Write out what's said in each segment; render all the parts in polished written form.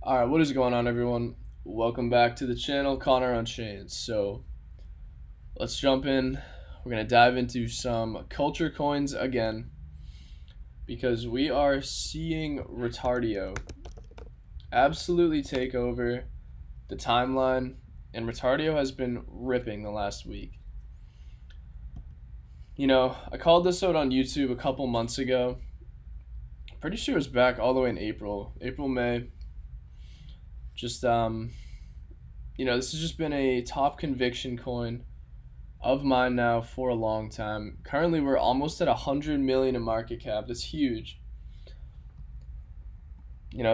Alright, what is going on, everyone? Welcome back to the channel, Connor Unchained. So, let's jump in. We're going to dive into some culture coins again because we are seeing Retardio absolutely take over the timeline, and Retardio has been ripping the last week. I called this out on YouTube a couple months ago. Pretty sure it was back all the way in April, May. This has just been a top conviction coin of mine now for a long time. Currently, we're almost at 100 million in market cap. That's huge.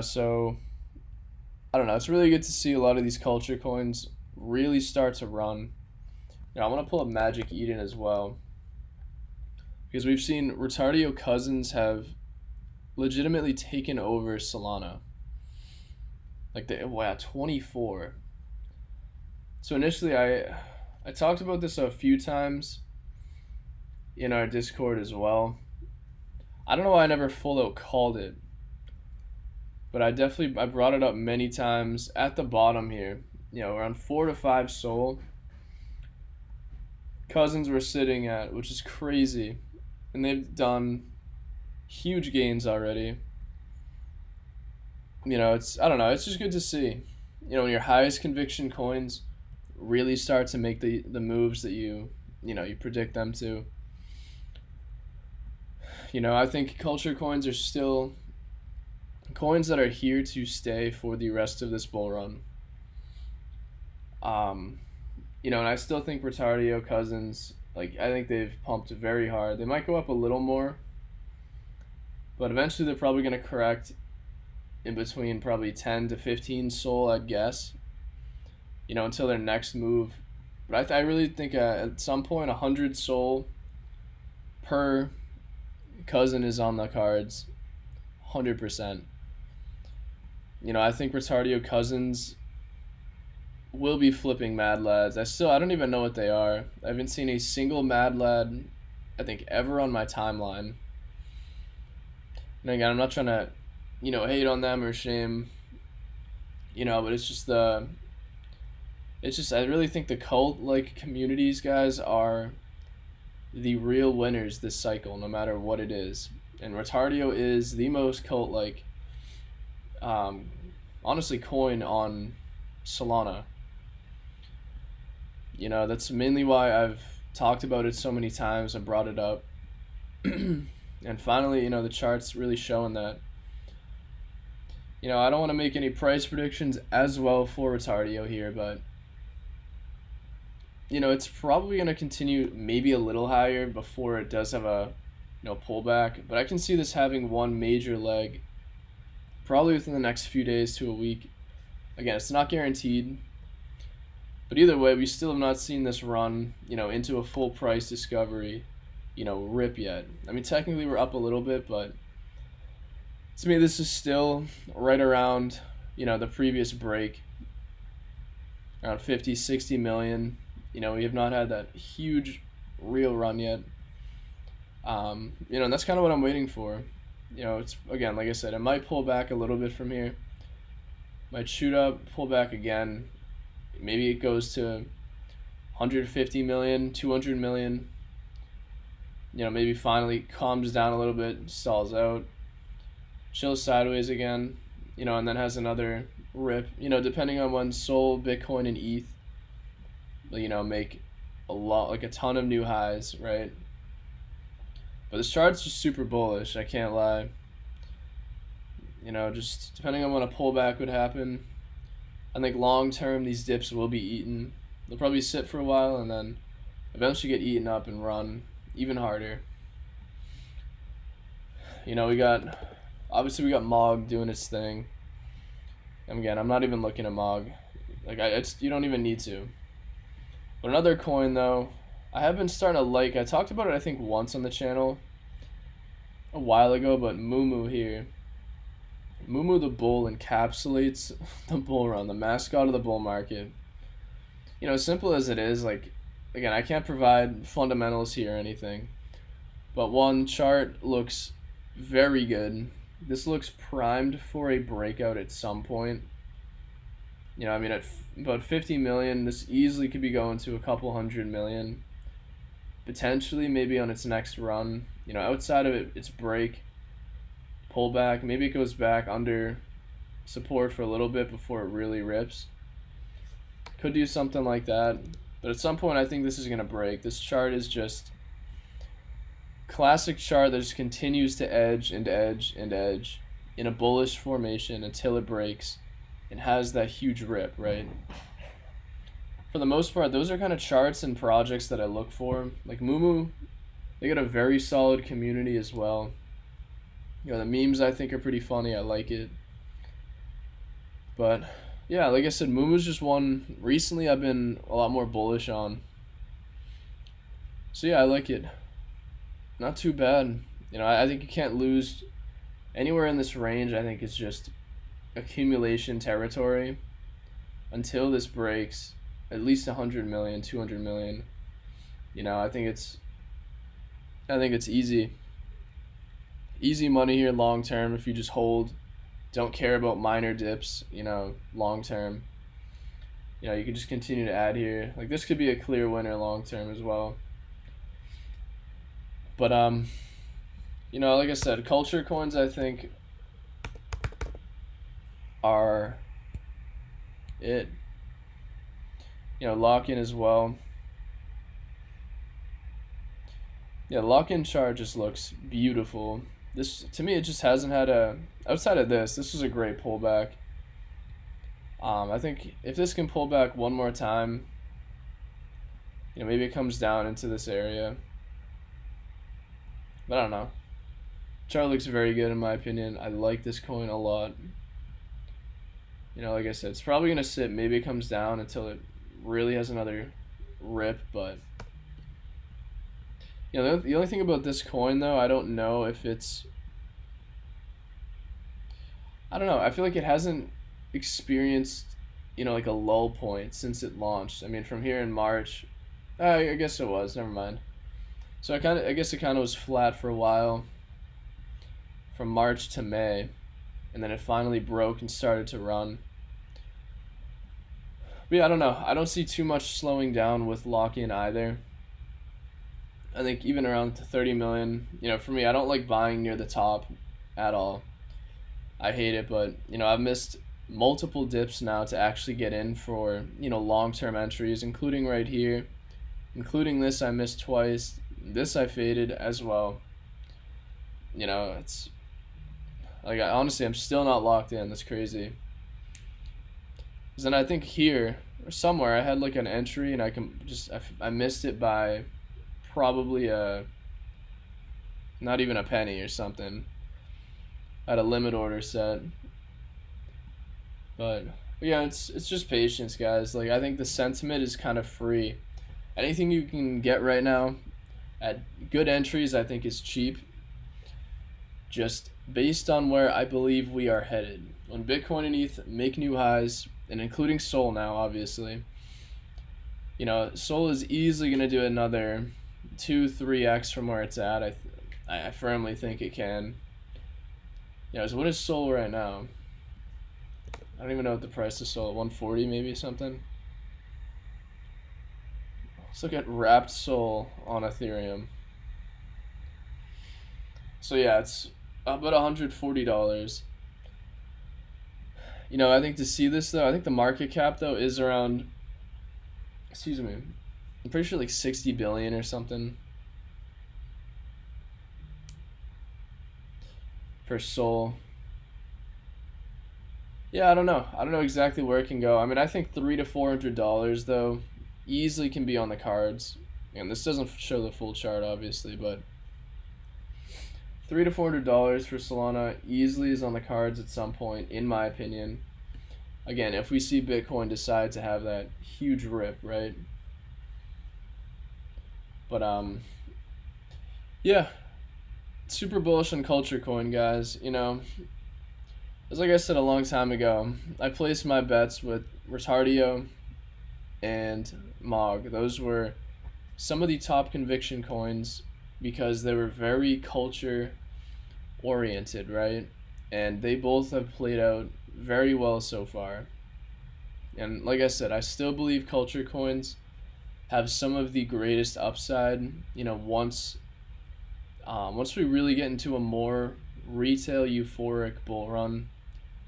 So I don't know. It's really good to see a lot of these culture coins really start to run. I want to pull up Magic Eden as well because we've seen Retardio Cousins have legitimately taken over Solana. Like 24. So initially, I talked about this a few times in our Discord as well. I don't know why I never full out called it, but I brought it up many times at the bottom here. Around 4 to 5 soul. Cousins were sitting at, which is crazy, and they've done huge gains already. I don't know. It's just good to see. When your highest conviction coins really start to make the moves that you predict them to. I think culture coins are still coins that are here to stay for the rest of this bull run. And I still think Retardio Cousins, I think they've pumped very hard. They might go up a little more, but eventually they're probably going to correct in between probably 10 to 15 soul, I'd guess, until their next move. But I really think at some point 100 soul per cousin is on the cards, 100%. I think Retardio Cousins will be flipping Mad Lads. I don't even know what they are. I haven't seen a single Mad Lad, I think, ever on my timeline. And again, I'm not trying to, hate on them or shame, but I really think the cult communities, guys, are the real winners this cycle, no matter what it is. And Retardio is the most cult honestly, coin on Solana. That's mainly why I've talked about it so many times. I brought it up. And finally, the chart's really showing that. I don't want to make any price predictions as well for Retardio here, but it's probably going to continue maybe a little higher before it does have a pullback. But I can see this having one major leg probably within the next few days to a week. Again, it's not guaranteed, but either way, we still have not seen this run into a full price discovery rip yet. I mean, technically we're up a little bit, but to me this is still right around the previous break, around 50-60 million. We have not had that huge real run yet. And that's kind of what I'm waiting for. It's, again, like I said, it might pull back a little bit from here, might shoot up, pull back again. Maybe it goes to 150 million, 200 million. Maybe finally calms down a little bit, stalls out, chills sideways again, and then has another rip, depending on when Sol, Bitcoin, and ETH, make a ton of new highs, right? But this chart's just super bullish, I can't lie. Just depending on when a pullback would happen, I think long term these dips will be eaten. They'll probably sit for a while and then eventually get eaten up and run even harder. We got Mog doing its thing. And again, I'm not even looking at Mog. You don't even need to. But another coin though, I have been starting to I talked about it I think once on the channel a while ago, but Moo here. Moo the bull encapsulates the bull run, the mascot of the bull market. As simple as it is, again, I can't provide fundamentals here or anything, but one chart looks very good. This looks primed for a breakout at some point. I mean, at about 50 million, this easily could be going to a couple 100 million, potentially maybe on its next run. Outside of its break, pullback, maybe it goes back under support for a little bit before it really rips. Could do something like that. But at some point, I think this is going to break. This chart is just classic chart that just continues to edge and edge and edge in a bullish formation until it breaks and has that huge rip, right? For the most part, those are kind of charts and projects that I look for. Like Moomoo, they got a very solid community as well. The memes I think are pretty funny. I like it. But yeah, like I said, Moomoo's just one recently I've been a lot more bullish on. So yeah, I like it. Not too bad. I think you can't lose anywhere in this range. I think it's just accumulation territory until this breaks at least 100 million, 200 million. I think it's easy money here long term if you just hold, don't care about minor dips, long term. You can just continue to add here. Like this could be a clear winner long term as well. But like I said, culture coins I think are it. Lock in as well. Yeah, lock in chart just looks beautiful. This to me it just hasn't had outside of this was a great pullback. I think if this can pull back one more time, maybe it comes down into this area. But I don't know. Chart looks very good in my opinion. I like this coin a lot. Like I said, it's probably gonna sit. Maybe it comes down until it really has another rip. But the only thing about this coin though, I don't know if it's. I don't know. I feel like it hasn't experienced, like a lull point since it launched. I mean, from here in March, I guess it was. Never mind. So I guess it kind of was flat for a while. From March to May, and then it finally broke and started to run. But yeah, I don't know. I don't see too much slowing down with lock-in either. I think even around 30 million, for me, I don't like buying near the top at all. I hate it, but I've missed multiple dips now to actually get in for long-term entries, including right here, including this I missed twice. This I faded as well. It's like honestly I'm still not locked in. That's crazy. Because then I think here or somewhere I had like an entry and I missed it by probably not even a penny or something. I had a limit order set. But yeah, it's just patience, guys. Like I think the sentiment is kind of free. Anything you can get right now at good entries I think is cheap. Just based on where I believe we are headed. When Bitcoin and ETH make new highs, and including Sol now, obviously, Sol is easily going to do another 2-3x from where it's at. I firmly think it can. So what is Sol right now? I don't even know what the price is Sol. 140 maybe something. Let's look at wrapped Sol on Ethereum. So yeah, it's about $140. I think to see this though, I think the market cap though is around, excuse me, I'm pretty sure like 60 billion or something for Sol. Yeah, I don't know exactly where it can go. I mean, I think $300 to $400 though easily can be on the cards. And this doesn't show the full chart obviously, but $300 to $400 for Solana easily is on the cards at some point, in my opinion. Again, if we see Bitcoin decide to have that huge rip, right? But yeah, super bullish on Culture Coin, guys. As like I said a long time ago, I placed my bets with Retardio and MOG. Those were some of the top conviction coins because they were very culture oriented, right? And they both have played out very well so far. And like I said, I still believe culture coins have some of the greatest upside. Once we really get into a more retail euphoric bull run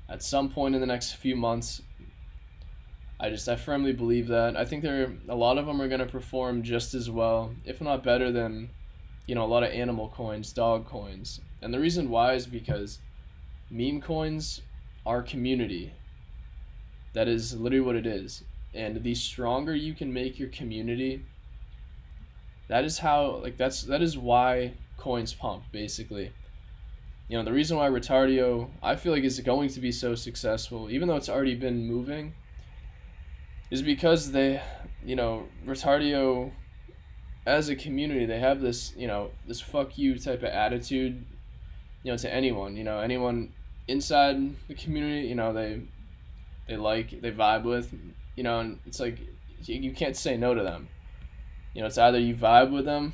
at some point in the next few months, I firmly believe that. I think a lot of them are going to perform just as well, if not better than, a lot of animal coins, dog coins. And the reason why is because meme coins are community. That is literally what it is. And the stronger you can make your community, that is why coins pump, basically. The reason why Retardio, I feel like, is going to be so successful, even though it's already been moving, is because Retardio, as a community, they have this, this fuck you type of attitude, to anyone, anyone inside the community, they vibe with, and it's like, you can't say no to them. It's either you vibe with them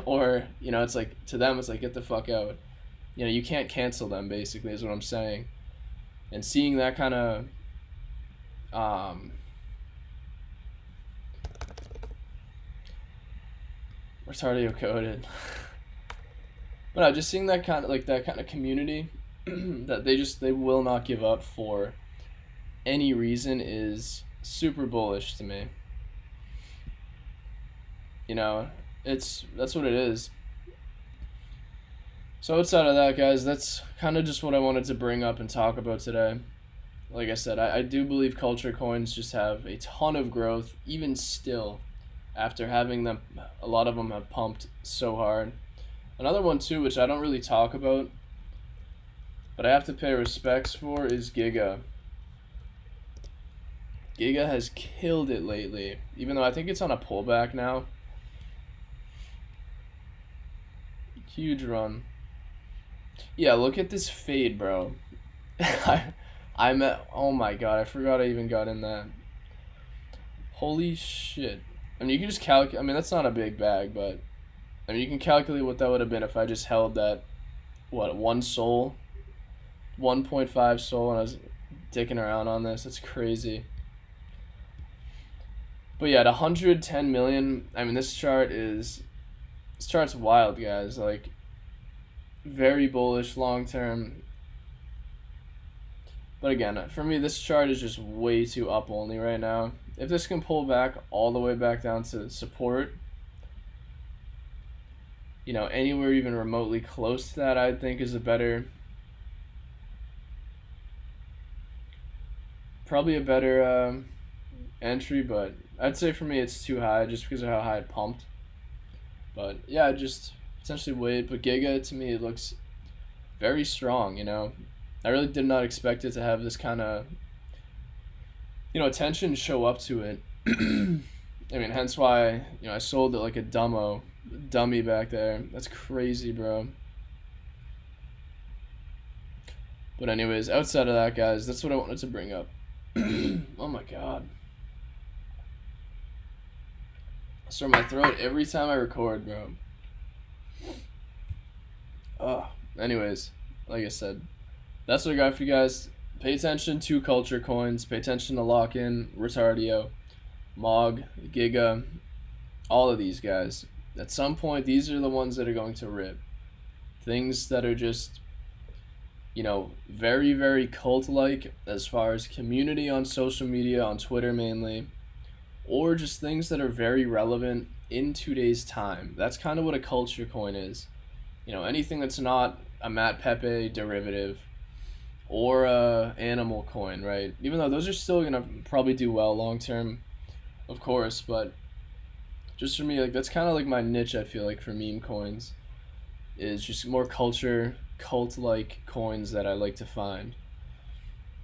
or, it's like, to them, it's like, get the fuck out. You can't cancel them, basically, is what I'm saying. And seeing that kind of, Retardio coded. But no, just seeing that kind of community that they will not give up for any reason is super bullish to me. That's what it is. So outside of that, guys, that's kind of just what I wanted to bring up and talk about today. Like I said, I do believe culture coins just have a ton of growth, even still, after having them, a lot of them have pumped so hard. Another one too, which I don't really talk about, but I have to pay respects for, is GIGA. GIGA has killed it lately, even though I think it's on a pullback now. Huge run. Yeah, look at this fade, bro. Oh my god, I forgot I even got in that. Holy shit. I mean, you can just calculate. I mean, that's not a big bag, but I mean, you can calculate what that would have been if I just held that, one soul, 1.5 soul, and I was dicking around on this. That's crazy. But yeah, at 110 million, I mean, this chart's wild, guys. Like, very bullish long term. But again, for me, this chart is just way too up only right now. If this can pull back all the way back down to support, anywhere even remotely close to that, I think is probably a better entry. But I'd say for me it's too high just because of how high it pumped. But yeah, just potentially wait. But Giga, to me, it looks very strong. I really did not expect it to have this kind of, attention show up to it. I mean, hence why, I sold it like a dummy back there. That's crazy, bro. But anyways, outside of that, guys, that's what I wanted to bring up. Oh my god. I sore my throat every time I record, bro. Anyways, like I said, that's what I got for you guys. Pay attention to culture coins. Pay attention to Lock-In, Retardio, Mog, Giga, all of these guys. At some point, these are the ones that are going to rip. Things that are just, very, very cult-like as far as community on social media, on Twitter mainly, or just things that are very relevant in today's time. That's kind of what a culture coin is. Anything that's not a Matt Pepe derivative or a animal coin, right? Even though those are still going to probably do well long term, of course, but just for me, like, that's kind of like my niche, I feel like, for meme coins, is just more cult-like coins that I like to find.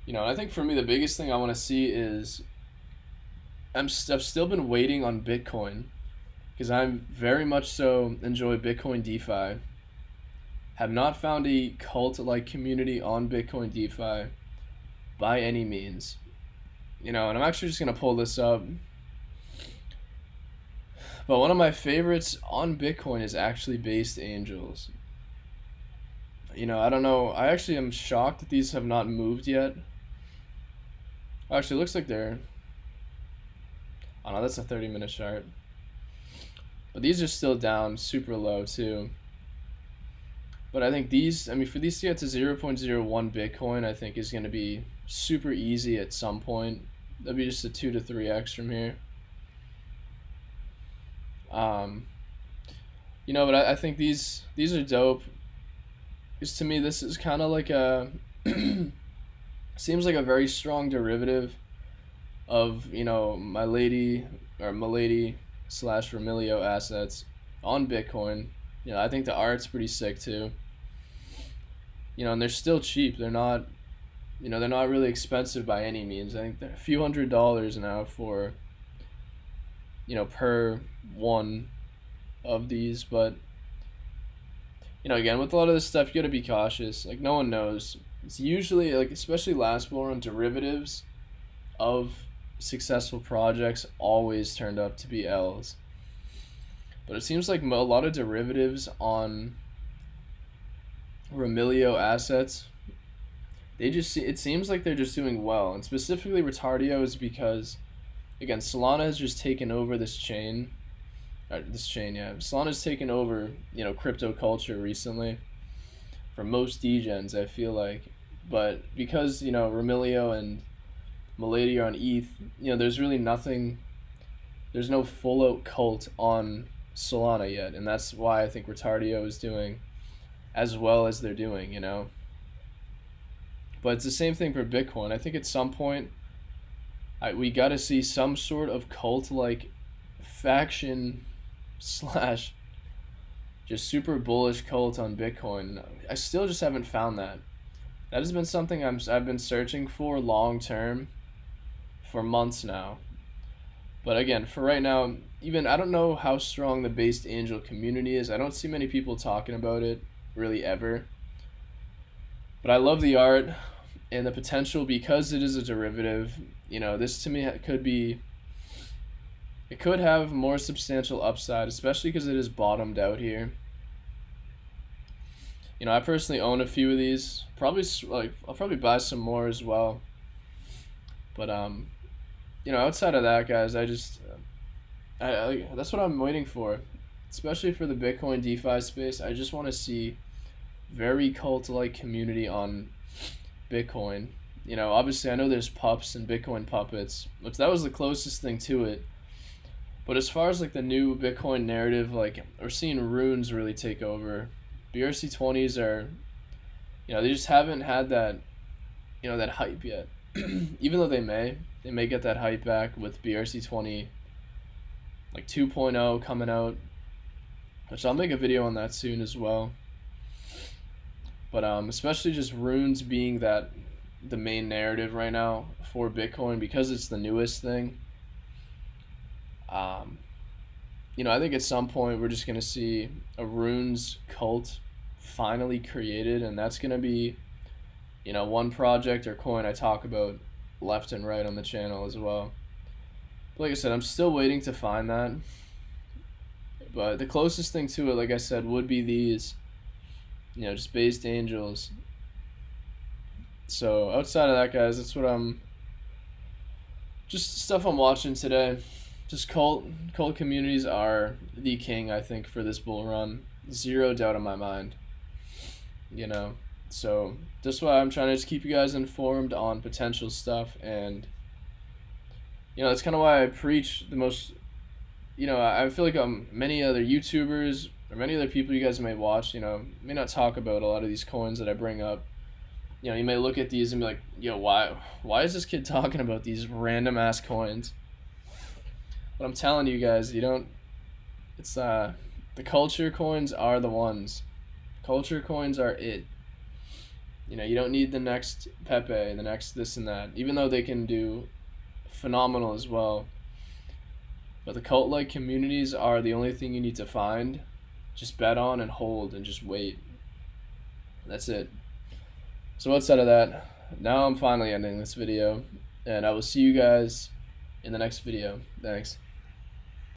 And I think for me, the biggest thing I want to see is I've still been waiting on Bitcoin, because I'm very much so enjoy Bitcoin DeFi. Have not found a cult-like community on Bitcoin DeFi by any means. And I'm actually just going to pull this up. But one of my favorites on Bitcoin is actually Based Angels. I don't know. I actually am shocked that these have not moved yet. Actually, it looks like they're. Oh no, that's a 30-minute chart. But these are still down super low too. But I think these, I mean, for these to get to 0.01 Bitcoin, I think is going to be super easy at some point. That'd be just a 2 to 3x from here. You know, but I think these are dope. Because to me, this is kind of like a seems like a very strong derivative of, you know, my lady or Milady slash Remilio assets on Bitcoin. You know, I think the art's pretty sick too. You know, and they're still cheap. They're not, you know, they're not really expensive by any means. I think they're a few $100s now for, you know, per one of these. But, you know, again, with a lot of this stuff, you gotta be cautious. Like, no one knows. It's usually, like, especially last bull run, derivatives of successful projects always turned up to be L's. But it seems like a lot of derivatives on Remilio assets, they just, it seems like they're just doing well. And specifically Retardio is because, again, Solana has just taken over this chain. Solana's taken over, you know, crypto culture recently for most degens, I feel like. But because, you know, Remilio and Milady are on ETH, you know, there's really nothing, there's no full out cult on Solana yet, and that's why I think Retardio is doing as well as they're doing, you know. But it's the same thing for Bitcoin. I think at some point we got to see some sort of cult like faction slash just super bullish cult on Bitcoin. I still just haven't found that. That has been something I've been searching for long term for months now. But again, for right now, even I don't know how strong the based angel community is. I don't see many people talking about it really ever. But I love the art and the potential because it is a derivative. You know, this to me could be, it could have more substantial upside, especially because it is bottomed out here. You know, I personally own a few of these. Probably like I'll probably buy some more as well. But you know, outside of that, guys, I just that's what I'm waiting for, especially for the Bitcoin DeFi space. I just want to see very cult-like community on Bitcoin. You know, obviously I know there's pups and Bitcoin puppets, which that was the closest thing to it. But as far as like the new Bitcoin narrative, like we're seeing runes really take over. BRC20s are, you know, they just haven't had that, you know, that hype yet. Even though they may get that hype back with BRC20 like 2.0 coming out, which I'll make a video on that soon as well. But especially just runes being that the main narrative right now for Bitcoin because it's the newest thing. You know, I think at some point we're just gonna see a runes cult finally created, and that's gonna be, you know, one project or coin I talk about left and right on the channel as well. But like I said, I'm still waiting to find that. But the closest thing to it, like I said, would be these, you know, just based angels. So outside of that, guys, that's what I'm, just stuff I'm watching today. Just cult communities are the king, I think, for this bull run. Zero doubt in my mind. You know, so that's why I'm trying to just keep you guys informed on potential stuff, and you know, that's kind of why I preach the most. You know, I feel like many other YouTubers or many other people you guys may watch, you know, may not talk about a lot of these coins that I bring up. You know, you may look at these and be like, yo, why is this kid talking about these random ass coins? But I'm telling you guys, you don't, it's the culture coins are the ones. Culture coins are it. You know, you don't need the next Pepe, the next this and that, even though they can do phenomenal as well. But the cult-like communities are the only thing you need to find. Just bet on and hold and just wait. That's it. So outside of that, now I'm finally ending this video, and I will see you guys in the next video. Thanks.